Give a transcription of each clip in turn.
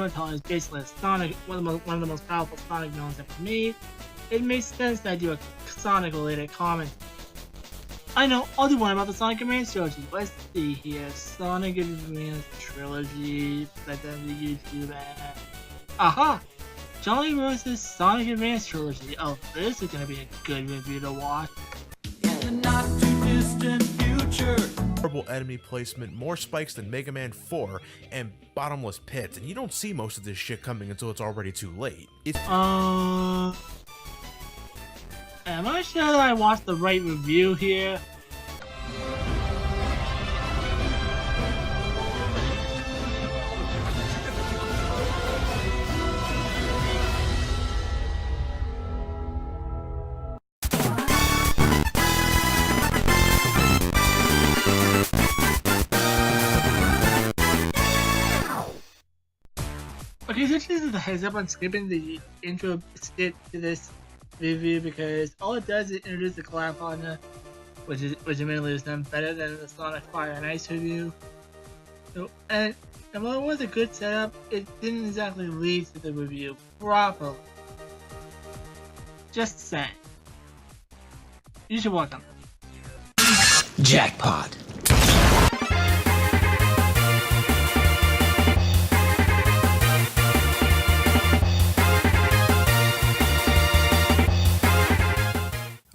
Handheld title is basically a Sonic, one of the most powerful Sonic villains ever made, it makes sense that I do a Sonic-related comment. I know, I'll do one about the Sonic Advance trilogy. Let's see here. Sonic Advance trilogy. Let them do YouTube ad. Aha! Johnny vs. Sonic Advance trilogy. Oh, this is gonna be a good review to watch. In the not too distant future. Horrible enemy placement, more spikes than Mega Man 4, and bottomless pits, and you don't see most of this shit coming until it's already too late. Am I sure that I watched the right review here? Okay, so this is the heads up. I'm skipping the intro skit to this review because all it does is introduce the collab partner, which admittedly is done better than the Sonic Fire and Ice review. So, and while it was a good setup, it didn't exactly lead to the review properly. Just saying. You should watch them. Jackpot.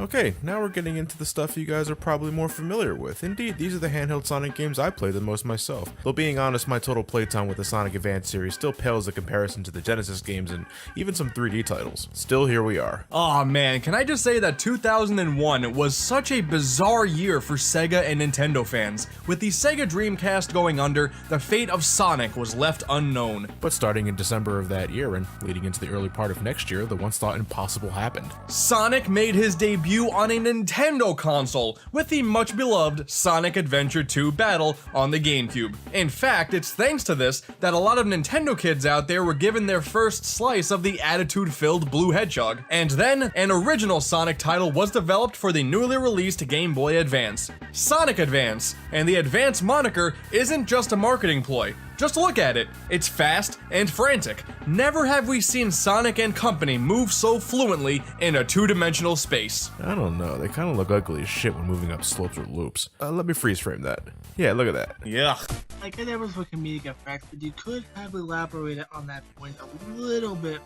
Okay, now we're getting into the stuff you guys are probably more familiar with. Indeed, these are the handheld Sonic games I played the most myself. Though being honest, my total playtime with the Sonic Advance series still pales in comparison to the Genesis games and even some 3D titles. Still, here we are. Aw man, can I just say that 2001 was such a bizarre year for Sega and Nintendo fans. With the Sega Dreamcast going under, the fate of Sonic was left unknown. But starting in December of that year and leading into the early part of next year, the once thought impossible happened. Sonic made his debut on a Nintendo console with the much beloved Sonic Adventure 2 Battle on the GameCube. In fact, it's thanks to this that a lot of Nintendo kids out there were given their first slice of the attitude-filled Blue Hedgehog. And then, an original Sonic title was developed for the newly released Game Boy Advance, Sonic Advance, and the Advance moniker isn't just a marketing ploy. Just look at it. It's fast and frantic. Never have we seen Sonic and company move so fluently in a two-dimensional space. I don't know, they kind of look ugly as shit when moving up slopes or loops. Let me freeze frame that. Yeah, look at that. Yeah. I get that was for comedic effects, but you could have elaborated on that point a little bit.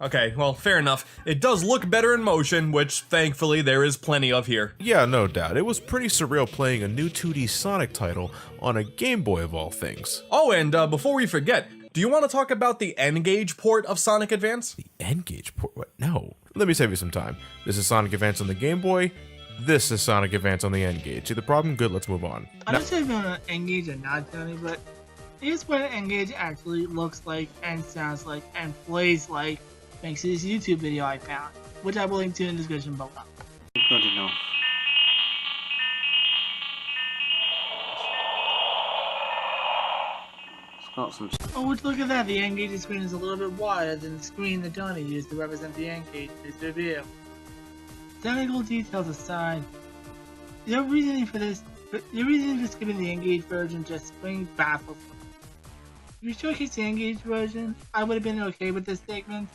Okay, well, fair enough. It does look better in motion, which thankfully there is plenty of here. Yeah, no doubt. It was pretty surreal playing a new 2D Sonic title on a Game Boy of all things. Oh, and before we forget, do you want to talk about the N-Gage port of Sonic Advance? The N-Gage port? What? No. Let me save you some time. This is Sonic Advance on the Game Boy. This is Sonic Advance on the N-Gage. See the problem? Good, let's move on. I'm not sure if you're on N-Gage or not, Johnny, but here's what an N-Gage actually looks like and sounds like and plays like, thanks to this YouTube video I found, which I will link to in the description below. Good enough. It's got some. Oh, would you look at that, the N-Gage screen is a little bit wider than the screen that Johnny used to represent the N-Gage in this review. Technical details aside, your reasoning for skipping the N-Gage version just plain baffles me. If you showcase the N-Gage version, I would have been okay with this statement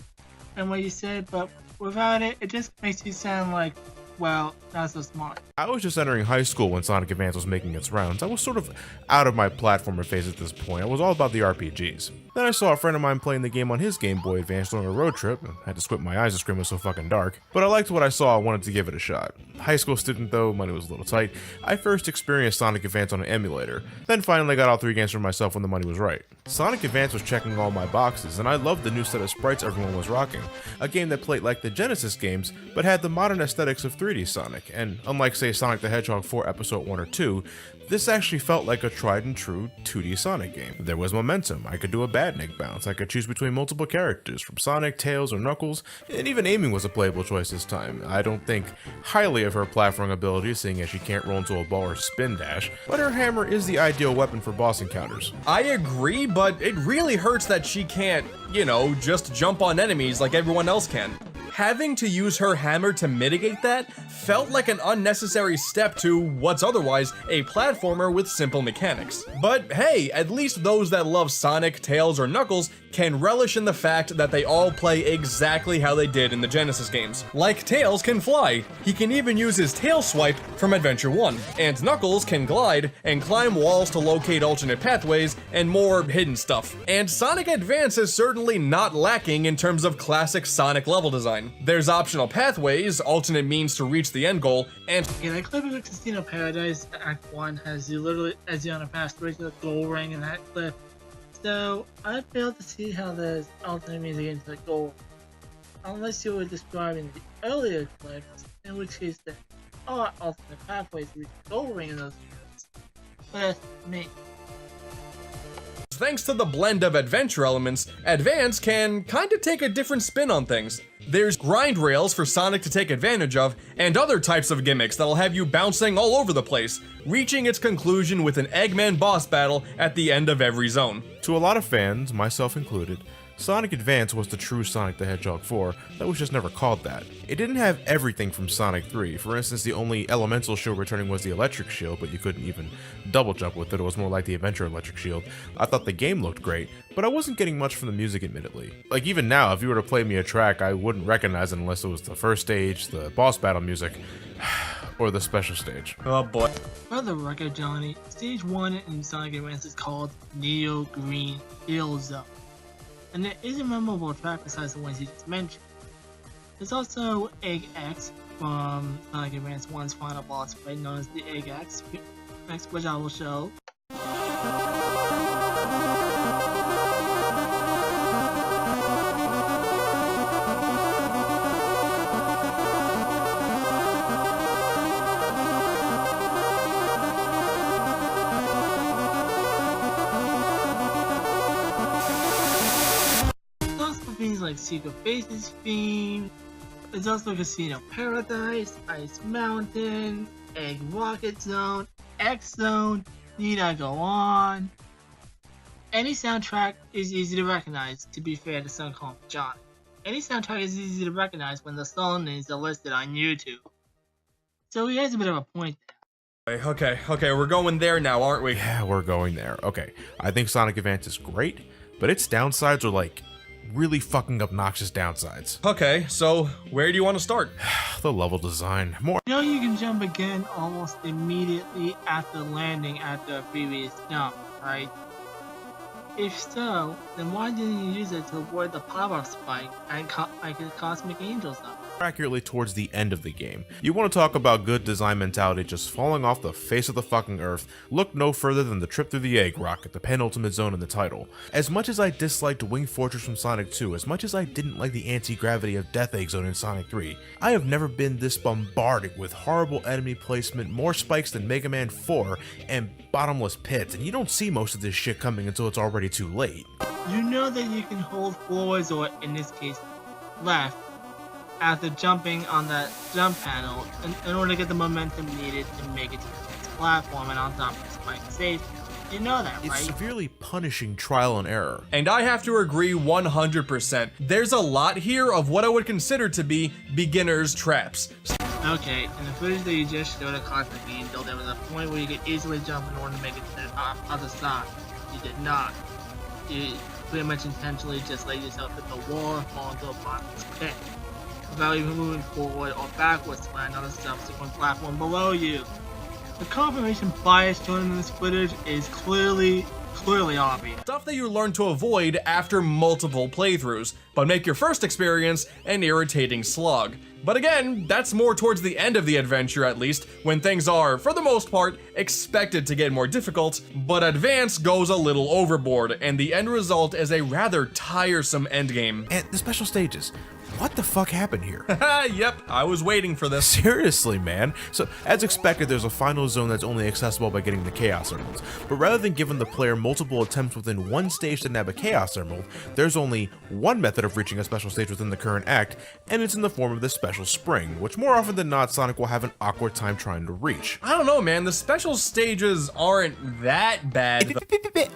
and what you said, but without it, it just makes you sound like, well, not so smart. I was just entering high school when Sonic Advance was making its rounds. I was sort of out of my platformer phase at this point. I was all about the RPGs. Then I saw a friend of mine playing the game on his Game Boy Advance during a road trip. I had to squint my eyes, the screen was so fucking dark. But I liked what I saw, I wanted to give it a shot. High school student though, money was a little tight. I first experienced Sonic Advance on an emulator. Then finally got all 3 games for myself when the money was right. Sonic Advance was checking all my boxes, and I loved the new set of sprites everyone was rocking. A game that played like the Genesis games, but had the modern aesthetics of 3D Sonic. And unlike say Sonic the Hedgehog 4 Episode 1 or 2, this actually felt like a tried and true 2D Sonic game. There was momentum, I could do a badnik bounce, I could choose between multiple characters, from Sonic, Tails, or Knuckles, and even aiming was a playable choice this time. I don't think highly of her platforming abilities, seeing as she can't roll into a ball or spin dash, but her hammer is the ideal weapon for boss encounters. I agree, but it really hurts that she can't, you know, just jump on enemies like everyone else can. having to use her hammer to mitigate that felt like an unnecessary step to what's otherwise a platformer with simple mechanics. But hey, at least those that love Sonic, Tails, or Knuckles can relish in the fact that they all play exactly how they did in the Genesis games. Like Tails can fly, he can even use his tail swipe from Adventure 1, and Knuckles can glide and climb walls to locate alternate pathways and more hidden stuff. And Sonic Advance is certainly not lacking in terms of classic Sonic level design. There's optional pathways, alternate means to reach the end goal, and in that clip of the Casino Paradise, Act 1 has you literally, as you're on a path straight to the gold ring in that clip. So, I failed to see how there's alternate means to get into the goal. Unless you were describing the earlier clips, in which case there are alternate pathways to reach the gold ring in those clips. But that's me. thanks to the blend of adventure elements, Advance can kinda take a different spin on things. There's grind rails for Sonic to take advantage of, and other types of gimmicks that'll have you bouncing all over the place, reaching its conclusion with an Eggman boss battle at the end of every zone. To a lot of fans, myself included, Sonic Advance was the true Sonic the Hedgehog 4 that was just never called that. It didn't have everything from Sonic 3. For instance, the only elemental shield returning was the electric shield, but you couldn't even double jump with it. It was more like the adventure electric shield. I thought the game looked great, but I wasn't getting much from the music admittedly. Like even now, if you were to play me a track, I wouldn't recognize it unless it was the first stage, the boss battle music, or the special stage. Oh boy. For the record, Johnny, Stage 1 in Sonic Advance is called Neo Green Hill Zone. And there is a memorable track besides the ones you just mentioned. There's also Egg X from Sonic Advance 1's final boss fight known as the Egg X, which I will show. Things like Secret Faces theme. There's also Casino Paradise, Ice Mountain, Egg Rocket Zone, X Zone, need I go on? Any soundtrack is easy to recognize, to be fair to SomecallmeJohnny. Any soundtrack is easy to recognize when the song names are listed on YouTube. So he has a bit of a point there. Okay, we're going there now, aren't we? Yeah, we're going there. Okay, I think Sonic Advance is great, but its downsides are like really fucking obnoxious downsides. Okay, so where do you want to start? The level design. More. You know you can jump again almost immediately after landing after a previous jump, right? If so, then why didn't you use it to avoid the pop-up spike like the Cosmic Angel stuff? Accurately towards the end of the game. You want to talk about good design mentality just falling off the face of the fucking earth, look no further than the trip through the egg rocket, the penultimate zone in the title. As much as I disliked Wing Fortress from Sonic 2, as much as I didn't like the anti-gravity of Death Egg Zone in Sonic 3, I have never been this bombarded with horrible enemy placement, more spikes than Mega Man 4, and bottomless pits, and you don't see most of this shit coming until it's already too late. You know that you can hold forwards, or in this case, left, after jumping on that jump panel in order to get the momentum needed to make it to the next platform and on top of the spike safe. You know that, right? It's severely punishing trial and error. And I have to agree 100%. There's a lot here of what I would consider to be beginner's traps. Okay, in the footage that you just showed at Cosmic Angel, there was a point where you could easily jump in order to make it to the other side. You did not. You pretty much intentionally just let yourself hit the wall and fall into a bottomless pit, without even moving forward or backwards to find another subsequent platform below you. The confirmation bias shown in this footage is clearly obvious. Stuff that you learn to avoid after multiple playthroughs, but make your first experience an irritating slog. But again, that's more towards the end of the adventure at least, when things are, for the most part, expected to get more difficult, but Advance goes a little overboard, and the end result is a rather tiresome endgame. And the special stages. What the fuck happened here? Yep, I was waiting for this. Seriously, man. So, as expected, there's a final zone that's only accessible by getting the Chaos Emeralds. But rather than giving the player multiple attempts within one stage to nab a Chaos Emerald, there's only one method of reaching a special stage within the current act, and it's in the form of the Special Spring, which more often than not, Sonic will have an awkward time trying to reach. I don't know, man. The special stages aren't that bad.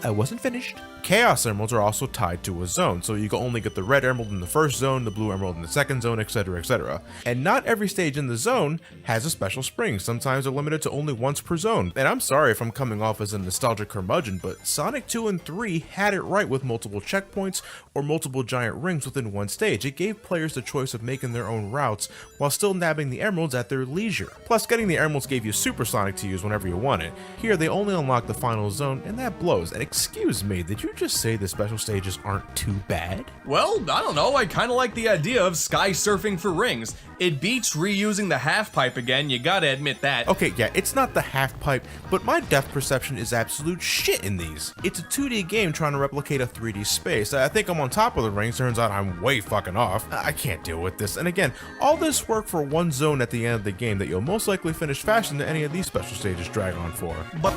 I wasn't finished. Chaos Emeralds are also tied to a zone, so you can only get the red emerald in the first zone, the blue emerald in the second zone, etc, etc. And not every stage in the zone has a special spring. Sometimes they're limited to only once per zone. And I'm sorry if I'm coming off as a nostalgic curmudgeon, but Sonic 2 and 3 had it right with multiple checkpoints or multiple giant rings within one stage. It gave players the choice of making their own routes while still nabbing the emeralds at their leisure. Plus, getting the emeralds gave you Super Sonic to use whenever you wanted. Here, they only unlock the final zone, and that blows. And excuse me, did you just say the special stages aren't too bad? Well, I don't know, I kinda like the idea of sky surfing for rings. It beats reusing the half pipe again, you gotta admit that. Okay, yeah, it's not the half pipe, but my depth perception is absolute shit in these. It's a 2D game trying to replicate a 3D space. I think I'm on top of the rings, turns out I'm way fucking off. I can't deal with this. And again, all this work for one zone at the end of the game that you'll most likely finish faster than any of these special stages drag on for. But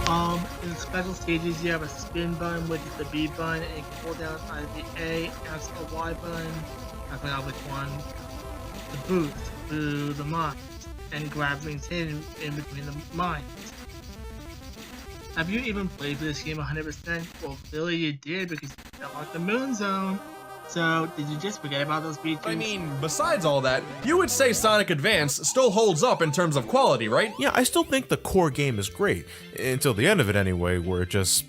in the special stages, you have a spin button, which is the B button, and you can pull down either the A and the Y button. I forgot which one. The boost through the mines and grab rings hidden in between the mines. Have you even played this game 100%? Well, clearly you did because you felt like the moon zone. So, did you just forget about those features? I mean, besides all that, you would say Sonic Advance still holds up in terms of quality, right? Yeah, I still think the core game is great. Until the end of it anyway, where it just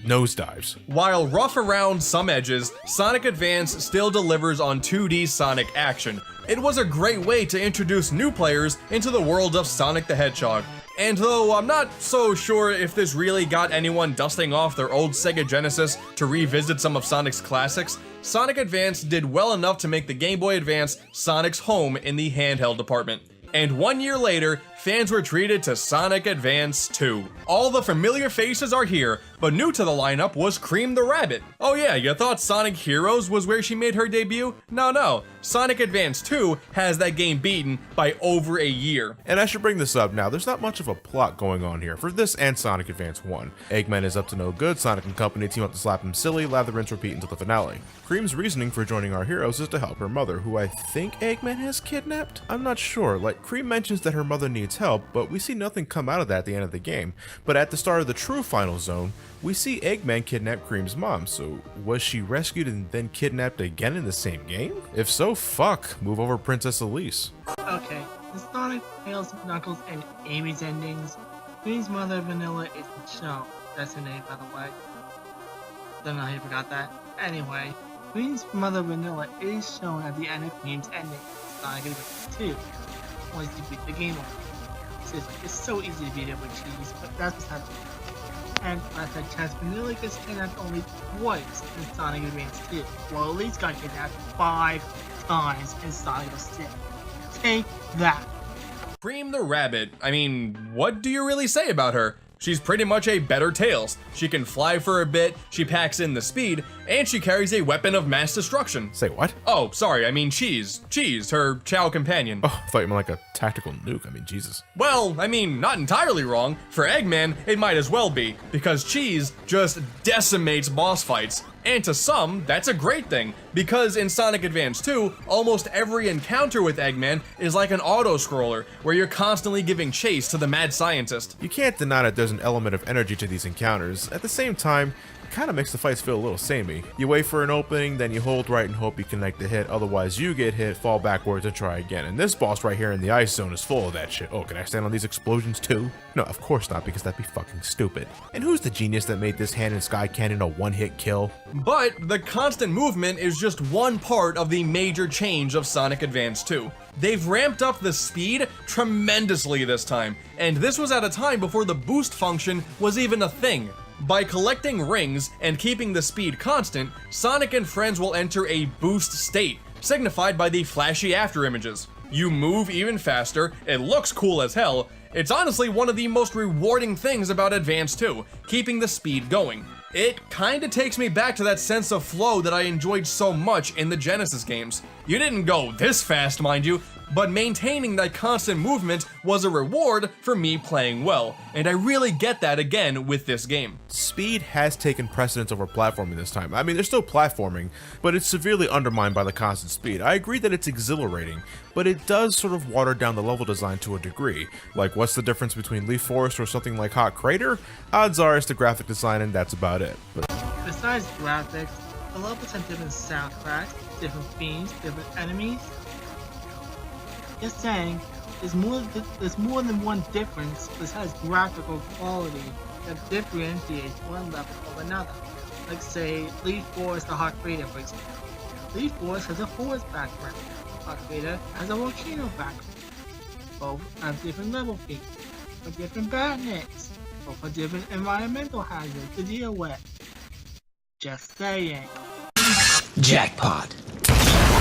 nosedives. While rough around some edges, Sonic Advance still delivers on 2D Sonic action. It was a great way to introduce new players into the world of Sonic the Hedgehog. And though I'm not so sure if this really got anyone dusting off their old Sega Genesis to revisit some of Sonic's classics, Sonic Advance did well enough to make the Game Boy Advance Sonic's home in the handheld department. And 1 year later, fans were treated to Sonic Advance 2. All the familiar faces are here, but new to the lineup was Cream the Rabbit. Oh yeah, you thought Sonic Heroes was where she made her debut? No, Sonic Advance 2 has that game beaten by over a year. And I should bring this up now, there's not much of a plot going on here for this and Sonic Advance 1. Eggman is up to no good, Sonic and company team up to slap him silly, lather, rinse, repeat until the finale. Cream's reasoning for joining our heroes is to help her mother, who I think Eggman has kidnapped? I'm not sure, like Cream mentions that her mother needs help, but we see nothing come out of that at the end of the game. But at the start of the true final zone, we see Eggman kidnap Cream's mom, so was she rescued and then kidnapped again in the same game? If so, fuck, move over Princess Elise. Okay, the Sonic, Tails, Knuckles, and Amy's endings, Queen's mother Vanilla isn't shown. That's her name, by the way. Don't know how you forgot that. Anyway, Queen's mother Vanilla is shown at the end of Queen's ending, Sonic Adventure 2, once you beat the game over. It's so easy to beat it with cheese, but that's what's happening. And like that chance, Vanilla gets kidnapped only twice in Sonic Advance 2, while Elise got kidnapped 5 times in Sonic 6. Take that. Cream the Rabbit, I mean, what do you really say about her? She's pretty much a better Tails. She can fly for a bit, she packs in the speed, and she carries a weapon of mass destruction. Say what? Oh, sorry, I mean Cheese. Cheese, her Chow companion. Oh, I thought you meant like a tactical nuke, I mean Jesus. Well, I mean, not entirely wrong. For Eggman, it might as well be, because Cheese just decimates boss fights. And to some, that's a great thing, because in Sonic Advance 2, almost every encounter with Eggman is like an auto-scroller, where you're constantly giving chase to the mad scientist. You can't deny that there's an element of energy to these encounters. At the same time, it kind of makes the fights feel a little samey. You wait for an opening, then you hold right and hope you connect the hit, otherwise you get hit, fall backwards, and try again. And this boss right here in the ice zone is full of that shit. Oh, can I stand on these explosions too? No, of course not, because that'd be fucking stupid. And who's the genius that made this hand and sky cannon a one-hit kill? But the constant movement is just one part of the major change of Sonic Advance 2. They've ramped up the speed tremendously this time, and this was at a time before the boost function was even a thing. By collecting rings and keeping the speed constant, Sonic and friends will enter a boost state, signified by the flashy after images. You move even faster, it looks cool as hell. It's honestly one of the most rewarding things about Advance 2, keeping the speed going. It kinda takes me back to that sense of flow that I enjoyed so much in the Genesis games. You didn't go this fast, mind you, but maintaining that constant movement was a reward for me playing well, and I really get that again with this game. Speed has taken precedence over platforming this time. I mean, there's still platforming, but it's severely undermined by the constant speed. I agree that it's exhilarating, but it does sort of water down the level design to a degree. Like, what's the difference between Leaf Forest or something like Hot Crater? Odds are it's the graphic design and that's about it. But Besides graphics, the levels have different soundtracks, different themes, different enemies. Just saying, there's more than one difference besides graphical quality that differentiates one level from another. Like say, Leaf Forest the Hot Crater for example. Leaf Forest has a forest background. Hot Crater has a volcano background. Both have different level features, for different badness, or for different environmental hazards to deal with. Just saying. Jackpot.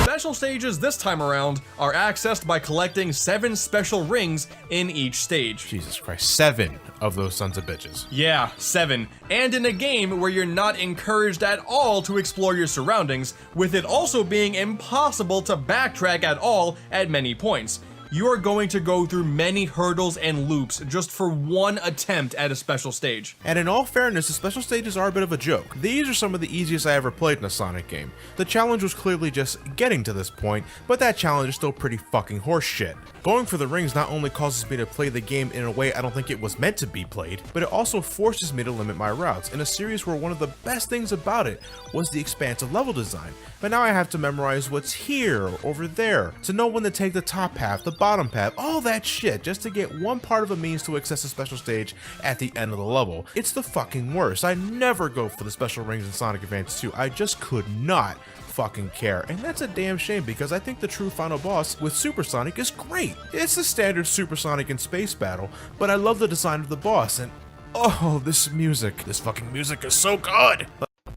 Special stages this time around are accessed by collecting 7 special rings in each stage. Jesus Christ, 7 of those sons of bitches. Yeah, 7. And in a game where you're not encouraged at all to explore your surroundings, with it also being impossible to backtrack at all at many points. You are going to go through many hurdles and loops just for one attempt at a special stage. And in all fairness, the special stages are a bit of a joke. These are some of the easiest I ever played in a Sonic game. The challenge was clearly just getting to this point, but that challenge is still pretty fucking horseshit. Going for the rings not only causes me to play the game in a way I don't think it was meant to be played, but it also forces me to limit my routes in a series where one of the best things about it was the expansive level design. But now I have to memorize what's here or over there, to know when to take the top path, the bottom path, all that shit, just to get one part of a means to access a special stage at the end of the level. It's the fucking worst. I never go for the special rings in Sonic Advance 2. I just could not fucking care, and that's a damn shame because I think the true final boss with Super Sonic is great. It's the standard Super Sonic in space battle, but I love the design of the boss, and oh, this fucking music is so good.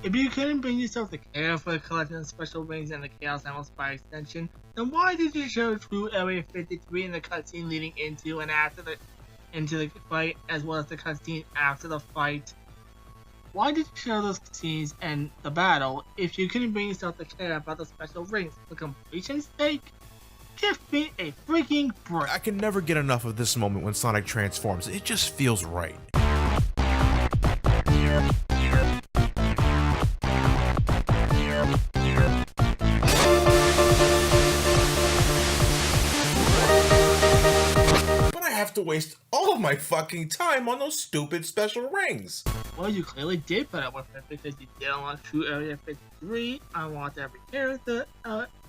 If you couldn't bring yourself to care for collecting the special rings and the Chaos Emeralds by extension, then why did you show True Area 53 in the cutscene leading into and after the fight, as well as the cutscene after the fight? Why did you show those scenes and the battle if you couldn't bring yourself to care about the special rings? For completion's sake? Give me a freaking break. I can never get enough of this moment when Sonic transforms. It just feels right. To waste all of my fucking time on those stupid special rings. Well, you clearly did put up with it because you did unlock True Area 53, unlocked every character,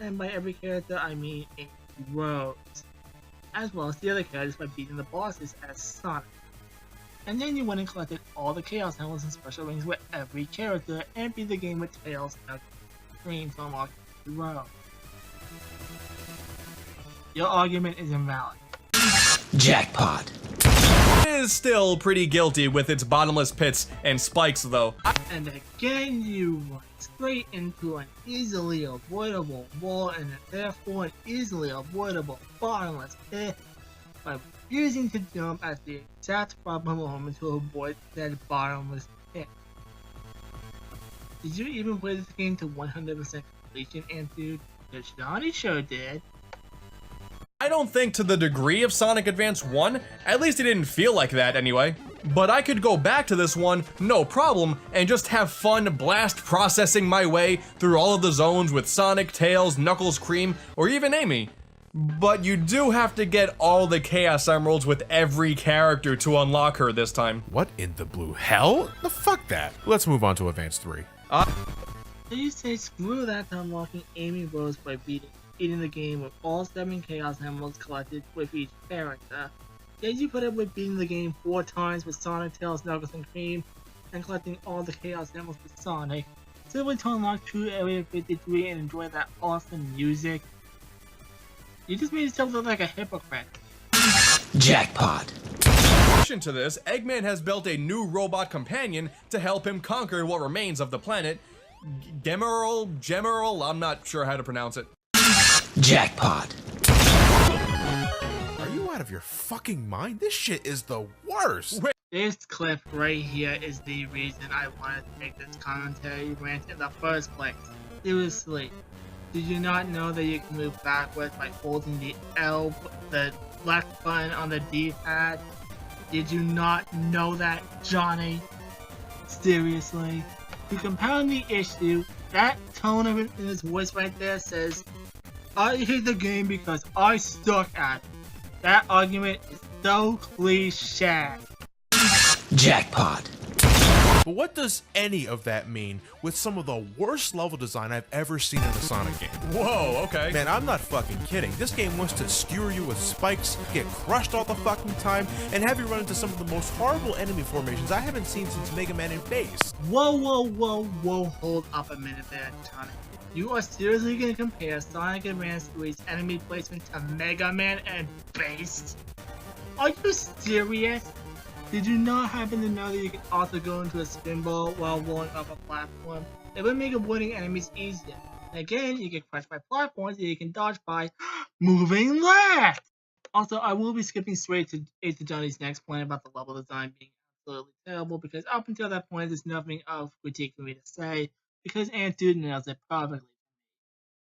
and by every character I mean in rows, as well as the other characters by beating the bosses as Sonic. And then you went and collected all the Chaos Emeralds and special rings with every character and beat the game with Tails and Green to unlock the row. Your argument is invalid. Jackpot. It is still pretty guilty with its bottomless pits and spikes though. And again you run straight into an easily avoidable wall and therefore an easily avoidable bottomless pit by refusing to jump at the exact proper moment to avoid that bottomless pit. Did you even play this game to 100% completion, Antude? Because Johnny sure did. I don't think to the degree of Sonic Advance 1, at least it didn't feel like that anyway. But I could go back to this one, no problem, and just have fun blast processing my way through all of the zones with Sonic, Tails, Knuckles, Cream, or even Amy. But you do have to get all the Chaos Emeralds with every character to unlock her this time. What in the blue hell? The fuck that. Let's move on to Advance 3. So you say screw that to unlocking Amy Rose by beating the game with all 7 Chaos Emeralds collected with each character. Yet you put up with beating the game 4 times with Sonic, Tails, Knuckles, and Cream, and collecting all the Chaos Emeralds with Sonic, simply to unlock True Area 53 and enjoy that awesome music. You just made yourself look like a hypocrite. Jackpot. In addition to this, Eggman has built a new robot companion to help him conquer what remains of the planet. Gemeral, I'm not sure how to pronounce it. Jackpot. Are you out of your fucking mind? This shit is the worst. This clip right here is the reason I wanted to make this commentary rant in the first place. Seriously, did you not know that you can move backwards by holding the left button on the D-pad? Did you not know that, Johnny? Seriously? To compound the issue, that tone of it in his voice right there says, I hate the game because I suck at it. That argument is so cliche. Jackpot. But what does any of that mean with some of the worst level design I've ever seen in a Sonic game? Whoa, okay. Man, I'm not fucking kidding. This game wants to skewer you with spikes, get crushed all the fucking time, and have you run into some of the most horrible enemy formations I haven't seen since Mega Man in Base. Whoa, whoa, whoa, whoa, hold up a minute there, Johnny. You are seriously gonna compare Sonic Advance 3's enemy placement to Mega Man and Base? Are you serious? Did you not happen to know that you can also go into a spinball while rolling up a platform? It would make avoiding enemies easier. And again, you get crushed by platforms that you can dodge by moving left! Also, I will be skipping straight to Johnny's next point about the level design being absolutely terrible, because up until that point, there's nothing of critique for me to say, because Ant Dude nails it perfectly.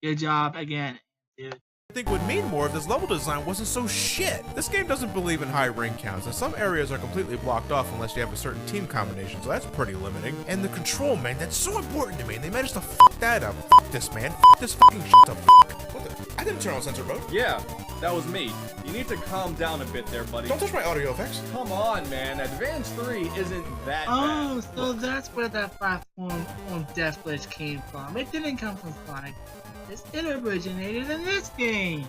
Good job again, Ant Dude. I think would mean more if this level design wasn't so shit. This game doesn't believe in high ring counts, and some areas are completely blocked off unless you have a certain team combination, so that's pretty limiting. And the control, man, that's so important to me, and they managed to fuck that up. Fuck this, man. Fuck this fucking shit up. What the? I didn't turn on sensor mode. Yeah, that was me. You need to calm down a bit there, buddy. Don't touch my audio effects. Come on, man. Advance 3 isn't that Oh, bad. so that's where that platform on Death Glitch came from. It didn't come from Sonic. It originated in this game.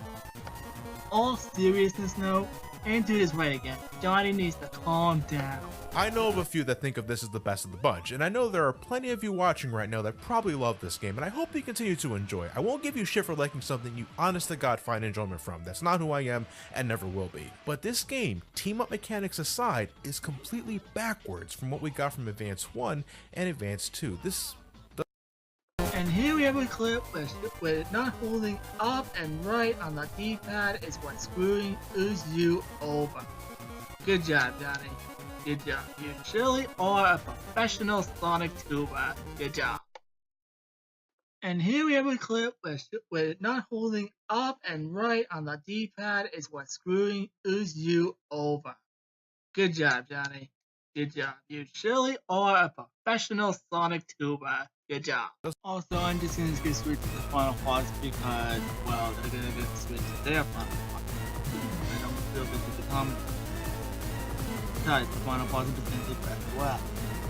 All seriousness though, Ant Dude is right again. Johnny needs to calm down. I know of a few that think of this as the best of the bunch, and I know there are plenty of you watching right now that probably love this game, and I hope you continue to enjoy. I won't give you shit for liking something you honest to God find enjoyment from. That's not who I am and never will be. But this game, team-up mechanics aside, is completely backwards from what we got from Advance 1 and Advance 2. And here we have a clip where not holding up and right on the D-pad is what screws you over. Good job, Johnny. Good job. You surely are a professional Sonic tuber. Good job. And here we have a clip where not holding up and right on the D-pad is what screws you over. Good job, Johnny. Good job. You surely are a professional Sonic tuber. Good job. Also, I'm just going to switch to the final boss because, well, they're going to switch to their final boss. I don't feel this is the commentary. Besides, the final boss is potentially very well.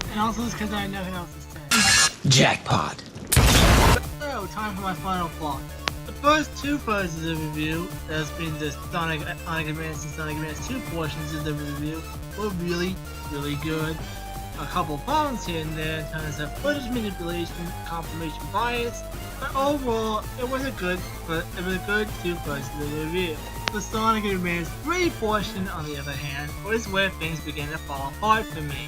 And also, it's because I have nothing else to say. Jackpot. So, time for my final plot. The first two phases of the review, that's been the Sonic Advance and Sonic Advance 2 portions of the review, were really, really good. A couple problems here and there in terms of footage manipulation, confirmation bias, but overall, it was a good two phases of the review. The Sonic Advance 3 portion, on the other hand, was where things began to fall apart for me.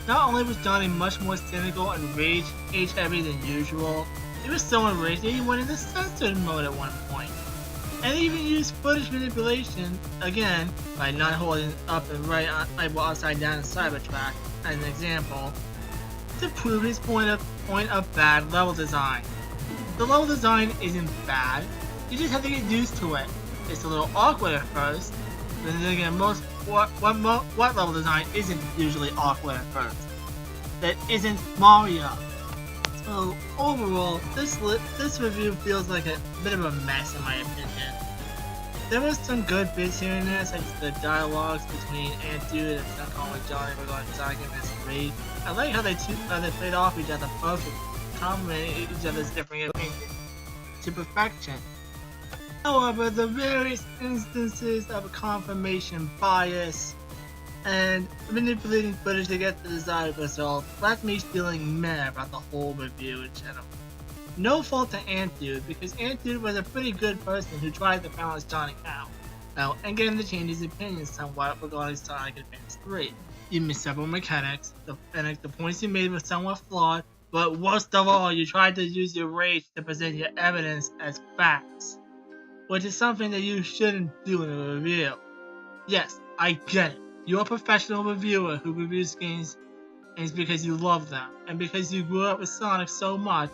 Not only was Johnny much more cynical and rage heavy than usual, he was so enraged that he went into censored mode at one point. And he even used footage manipulation, again, by not holding up and right upside down in Cybertrack, as an example, to prove his point of bad level design. The level design isn't bad, you just have to get used to it. It's a little awkward at first, but then again, what level design isn't usually awkward at first? That isn't Mario. So overall, this review feels like a bit of a mess in my opinion. There was some good bits here and there, such as the dialogues between Ant Dude and SomecallmeJohnny regarding Sonic Advance 3. I like how they played off each other perfectly, complimenting each other's different opinions to perfection. However, the various instances of confirmation bias and manipulating footage to get the desired result left me feeling mad about the whole review in general. No fault to Ant Dude, because Ant Dude was a pretty good person who tried to balance Johnny out and get him to change his opinion somewhat regarding Sonic Advance 3. You missed several mechanics, and the points you made were somewhat flawed, but worst of all, you tried to use your rage to present your evidence as facts, which is something that you shouldn't do in a review. Yes, I get it. You're a professional reviewer who reviews games and it's because you love them, and because you grew up with Sonic so much,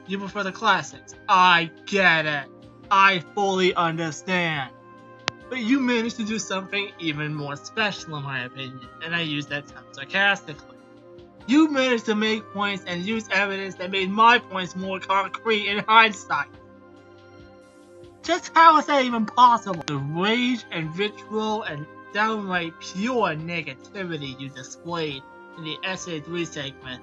you prefer the classics. I get it. I fully understand. But you managed to do something even more special in my opinion, and I use that term sarcastically. You managed to make points and use evidence that made my points more concrete in hindsight. Just how is that even possible? The rage and vitriol and downright pure negativity you displayed in the SA3 segment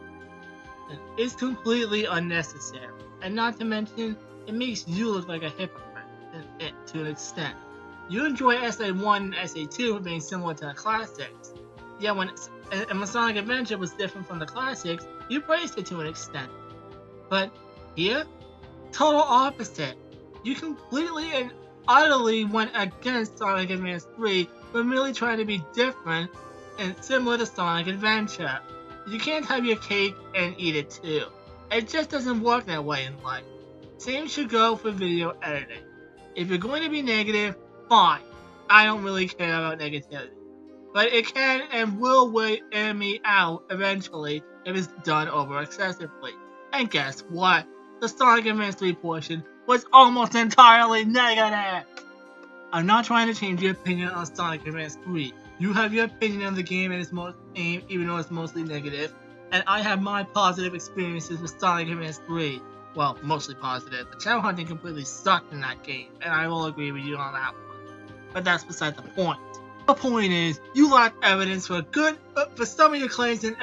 is completely unnecessary, and not to mention, it makes you look like a hypocrite to an extent. You enjoy SA1 and SA2 for being similar to the classics. Yeah, when Sonic Adventure was different from the classics, you praised it to an extent. But here, total opposite. You completely and utterly went against Sonic Advance 3 for merely trying to be different and similar to Sonic Adventure. You can't have your cake and eat it too. It just doesn't work that way in life. Same should go for video editing. If you're going to be negative, fine. I don't really care about negativity. But it can and will wear me out eventually if it's done over excessively. And guess what? The Sonic Advance 3 portion was almost entirely negative! I'm not trying to change your opinion on Sonic Advance 3. You have your opinion on the game and its aim, even though it's mostly negative. And I have my positive experiences with Sonic Advance 3. Well, mostly positive. The channel hunting completely sucked in that game, and I will agree with you on that one. But that's beside the point. The point is, you lack evidence for some of your claims in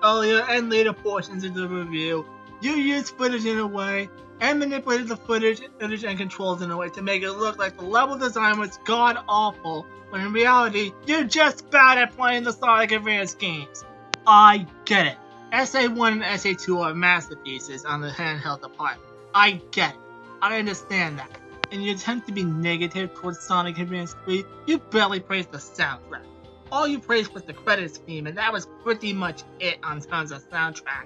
earlier and later portions of the review. You used footage in a way, and manipulated the footage and controls in a way to make it look like the level design was god-awful, when in reality, you're just bad at playing the Sonic Advance games. I get it. SA1 and SA2 are masterpieces on the handheld department. I get it. I understand that. In your attempt to be negative towards Sonic Advance 3, you barely praised the soundtrack. All you praised was the credits theme, and that was pretty much it on terms of soundtrack.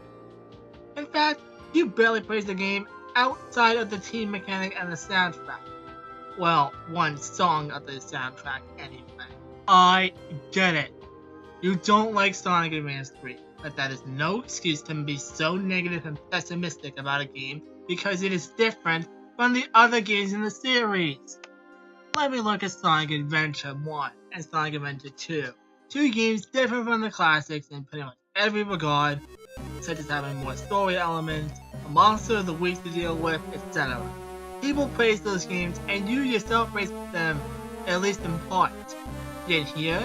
In fact, you barely praised the game outside of the team mechanic and the soundtrack. Well, one song of the soundtrack anyway. I get it. You don't like Sonic Advance 3, but that is no excuse to be so negative and pessimistic about a game because it is different from the other games in the series. Let me look at Sonic Adventure 1 and Sonic Adventure 2. Two games different from the classics in pretty much every regard, such as having more story elements, a monster of the week to deal with, etc. People praise those games, and you yourself praise them, at least in part. Yet here,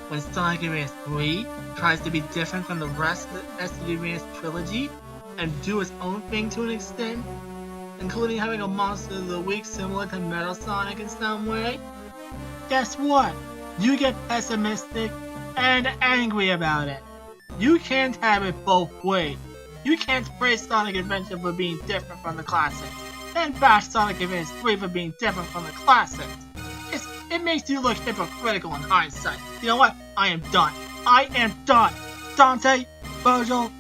when Sonic Advance 3 tries to be different from the rest of the SD Advance trilogy, and do its own thing to an extent, including having a monster of the week similar to Metal Sonic in some way, guess what? You get pessimistic and angry about it. You can't have it both ways. You can't praise Sonic Adventure for being different from the classics, then bash Sonic Advance 3 for being different from the classics. It makes you look hypocritical in hindsight. You know what? I am done. I am done. Dante, Virgil,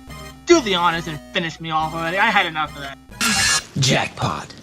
do the honors and finish me off already. I had enough of that. Jackpot.